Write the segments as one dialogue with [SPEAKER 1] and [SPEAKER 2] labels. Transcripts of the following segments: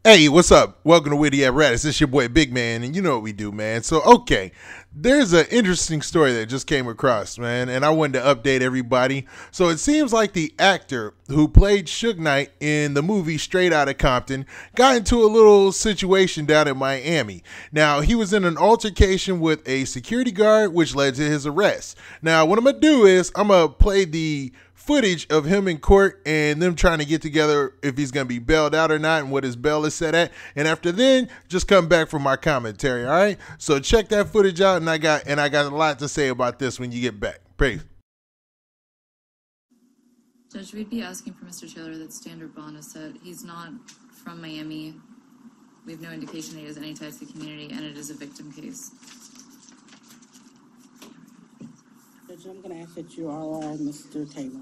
[SPEAKER 1] Hey, what's up? Welcome to Witty Apparatus. It's your boy Big Man, and you know what we do, man. So, okay, there's an interesting story that just came across, man, and I wanted to update everybody. So, it seems like the actor who played Suge Knight in the movie Straight Outta Compton got into a little situation down in Miami. Now, he was in an altercation with a security guard, which led to his arrest. Now, what I'm going to do is I'm going to play the footage of him in court and them trying to get together if he's going to be bailed out or not and what his bail is set at. And after then, just come back for my commentary, all right? So check that footage out, and I got a lot to say about this when you get back. Peace.
[SPEAKER 2] Judge, we'd be asking for Mr. Taylor that standard bond is set. He's not from Miami. We have no indication that he has any ties to the community, and it is a victim case.
[SPEAKER 3] Judge, I'm going to ask that you ROR Mr. Taylor.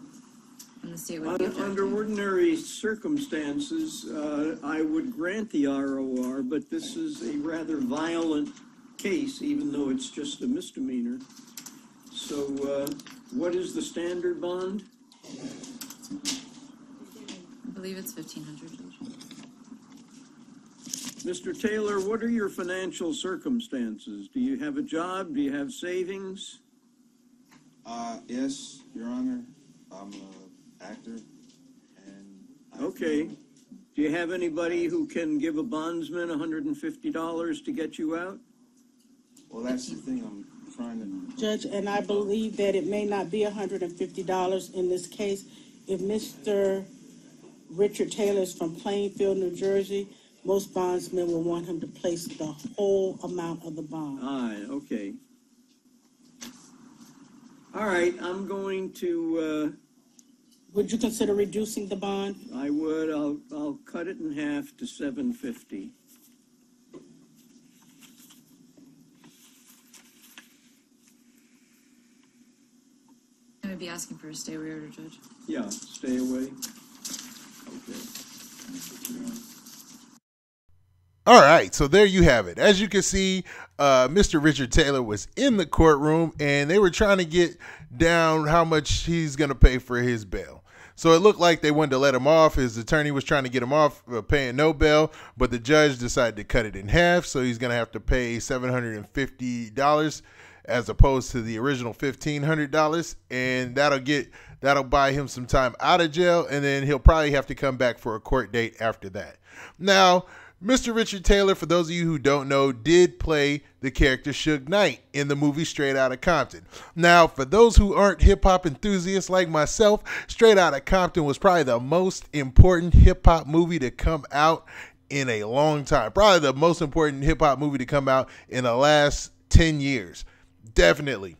[SPEAKER 2] And the state would be
[SPEAKER 4] Under ordinary circumstances, I would grant the ROR, but this is a rather violent case, even though it's just a misdemeanor. So what is the standard bond?
[SPEAKER 2] I believe it's $1,500, Judge.
[SPEAKER 4] Mr. Taylor, what are your financial circumstances? Do you have a job? Do you have savings?
[SPEAKER 5] Yes, Your Honor. I'm an actor, and
[SPEAKER 4] Okay. Do you have anybody who can give a bondsman $150 to get you out?
[SPEAKER 5] Well, that's the thing I'm trying to...
[SPEAKER 3] Judge, and I believe that it may not be $150 in this case. If Mr. Richard Taylor is from Plainfield, New Jersey, most bondsmen will want him to place the whole amount of the bond.
[SPEAKER 4] Okay. All right, I'm going to...
[SPEAKER 3] Would you consider reducing the bond?
[SPEAKER 4] I would. I'll cut it in half to $750.
[SPEAKER 2] I would be asking for a stay order, Judge.
[SPEAKER 4] Yeah, stay away. Okay.
[SPEAKER 1] All right, so there you have it. As you can see, Mr. Richard Taylor was in the courtroom, and they were trying to get down how much he's going to pay for his bail. So it looked like they wanted to let him off. His attorney was trying to get him off paying no bail, but the judge decided to cut it in half, so he's going to have to pay $750 as opposed to the original $1,500, and that'll buy him some time out of jail, and then he'll probably have to come back for a court date after that. Now, Mr. Richard Taylor, for those of you who don't know, did play the character Suge Knight in the movie Straight Outta Compton. Now, for those who aren't hip-hop enthusiasts like myself, Straight Outta Compton was probably the most important hip-hop movie to come out in a long time. Probably the most important hip-hop movie to come out in the last 10 years. Definitely.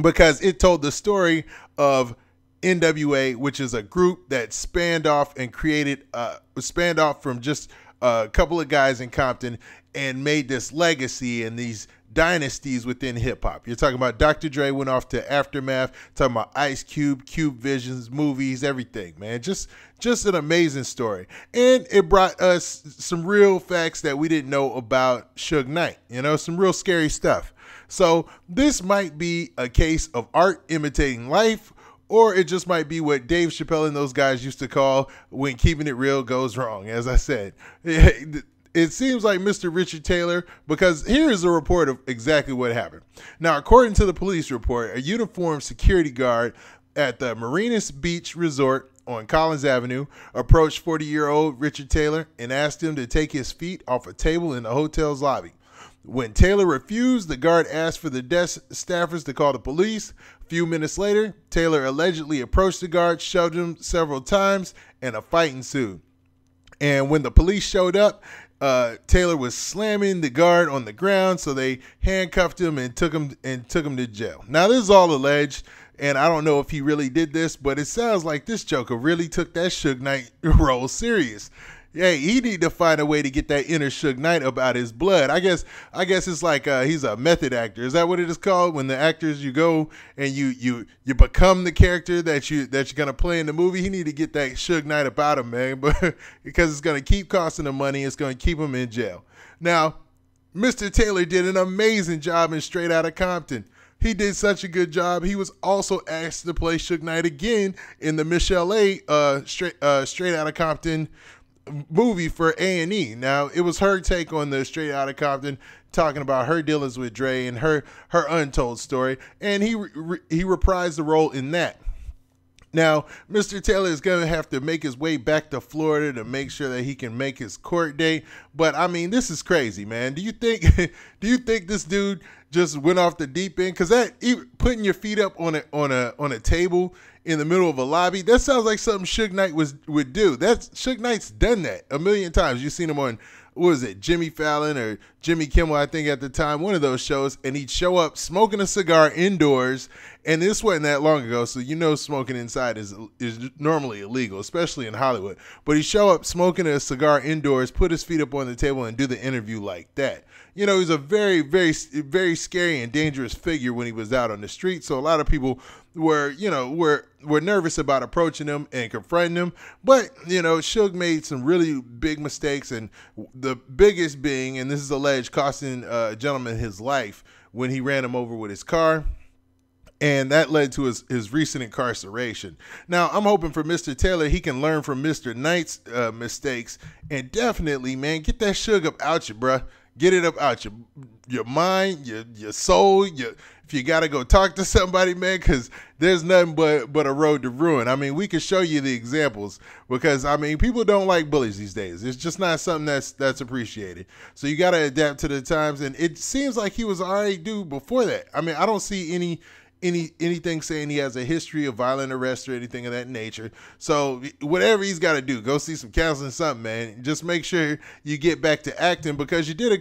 [SPEAKER 1] Because it told the story of NWA, which is a group that spanned off and spanned off from just a couple of guys in Compton and made this legacy and these dynasties within hip hop. You're talking about Dr. Dre went off to Aftermath, talking about Ice Cube, Cube Visions, movies, everything, man. Just an amazing story. And it brought us some real facts that we didn't know about Suge Knight, some real scary stuff. So this might be a case of art imitating life, or it just might be what Dave Chappelle and those guys used to call when keeping it real goes wrong, as I said. It seems like Mr. Richard Taylor, because here is a report of exactly what happened. Now, according to the police report, a uniformed security guard at the Marinas Beach Resort on Collins Avenue approached 40-year-old Richard Taylor and asked him to take his feet off a table in the hotel's lobby. When Taylor refused, the guard asked for the desk staffers to call the police. A few minutes later, Taylor allegedly approached the guard, shoved him several times, and a fight ensued. And when the police showed up, Taylor was slamming the guard on the ground, so they handcuffed him and took him to jail. Now, this is all alleged, and I don't know if he really did this, but it sounds like this joker really took that Suge Knight role serious. Yeah, he need to find a way to get that inner Suge Knight up out his blood. I guess it's like he's a method actor. Is that what it is called? When the actors, you go and you become the character that you're gonna play in the movie. He need to get that Suge Knight about him, man, but because it's gonna keep costing him money. It's gonna keep him in jail. Now, Mr. Taylor did an amazing job in Straight Outta Compton. He did such a good job. He was also asked to play Suge Knight again in the Michelle A. Straight Outta Compton movie for A&E. Now, it was her take on the Straight Outta Compton, talking about her dealings with Dre and her untold story, and he reprised the role in that. Now, Mr. Taylor is going to have to make his way back to Florida to make sure that he can make his court date. But I mean, this is crazy, man. Do you think this dude just went off the deep end? Because that putting your feet up on a table in the middle of a lobby, that sounds like something Suge Knight would do. Suge Knight's done that a million times. You've seen him on, what was it, Jimmy Fallon or Jimmy Kimmel, I think at the time, one of those shows, and he'd show up smoking a cigar indoors, and this wasn't that long ago, so you know smoking inside is normally illegal, especially in Hollywood. But he'd show up smoking a cigar indoors, put his feet up on the table, and do the interview like that. You know, he's a very, very, very scary and dangerous figure when he was out on the street, so a lot of people were nervous about approaching him and confronting him. But, you know, Suge made some really big mistakes, and the biggest being, and this is alleged, costing a gentleman his life when he ran him over with his car. And that led to his recent incarceration. Now, I'm hoping for Mr. Taylor, he can learn from Mr. Knight's mistakes, and definitely, man, get that Suge up out you, bruh. Get it up out your mind, your soul. If you got to go talk to somebody, man, because there's nothing but a road to ruin. I mean, we can show you the examples because, I mean, people don't like bullies these days. It's just not something that's appreciated. So you got to adapt to the times, and it seems like he was already due before that. I mean, I don't see anything saying he has a history of violent arrest or anything of that nature. So whatever he's got to do, go see some counseling, something, man. Just make sure you get back to acting because he did a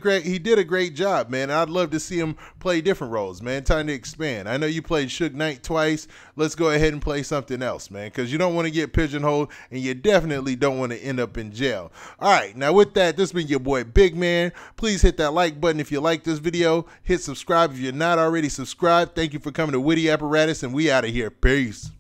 [SPEAKER 1] great job, man. I'd love to see him play different roles, man. Time to expand. I know you played Suge Knight twice. Let's go ahead and play something else, man, because you don't want to get pigeonholed, and you definitely don't want to end up in jail. All right, now with that, this has been your boy Big Man. Please hit that like button if you like this video. Hit subscribe if you're not already subscribed. Thank you for coming to Witty Apparatus, and we out of here. Peace.